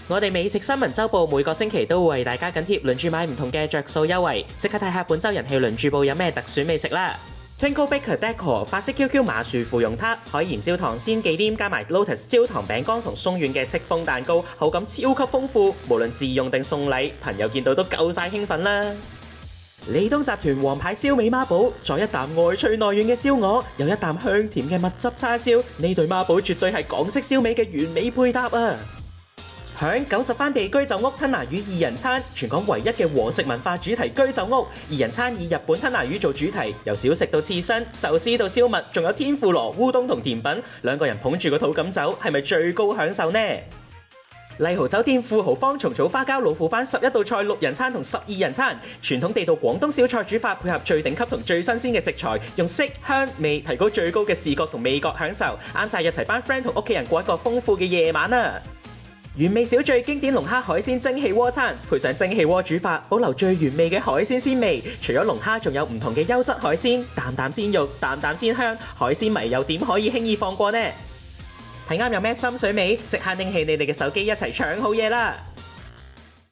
我哋美食新聞週報每個星期都會為大家緊貼輪住買唔同嘅着數優惠，即刻睇下本週人氣輪住報有咩特選美食啦！Twinkle Baker Decor 法式 QQ 馬樹芙蓉撻、海鹽焦糖鮮忌廉加埋 Lotus 焦糖餅乾同鬆軟嘅戚風蛋糕，口感超級豐富，無論自用定送禮，朋友見到都夠晒興奮啦！利東集團王牌燒味孖寶，再一啖外脆內軟嘅燒鵝，有一啖香甜嘅蜜汁叉燒，呢對孖寶絕對係港式燒味嘅完美配搭啊！響90番地居酒屋吞拿魚二人餐，全港唯一嘅和食文化主題居酒屋。二人餐以日本吞拿魚做主題，由小食到刺身、壽司到燒麥，仲有天婦羅、烏冬同甜品，兩個人捧住個肚咁走，係咪最高享受呢？麗豪酒店富豪坊蟲草花膠老虎斑11道菜6人餐同12人餐，傳統地道廣東小菜煮法，配合最頂級同最新鮮嘅食材，用色香味提高最高嘅視覺同味覺享受，啱晒一齊班 friend 同屋企人過一個豐富嘅夜晚啊！原味小聚經典龍蝦海鮮蒸汽鍋餐，配上蒸汽鍋煮法，保留最原味嘅海鮮鮮味。除咗龍蝦，仲有唔同嘅優質海鮮，啖啖鮮肉，啖啖鮮香，海鮮迷又點可以輕易放過呢？睇啱有咩心水味，即刻拎起你哋嘅手機一齊搶好嘢啦！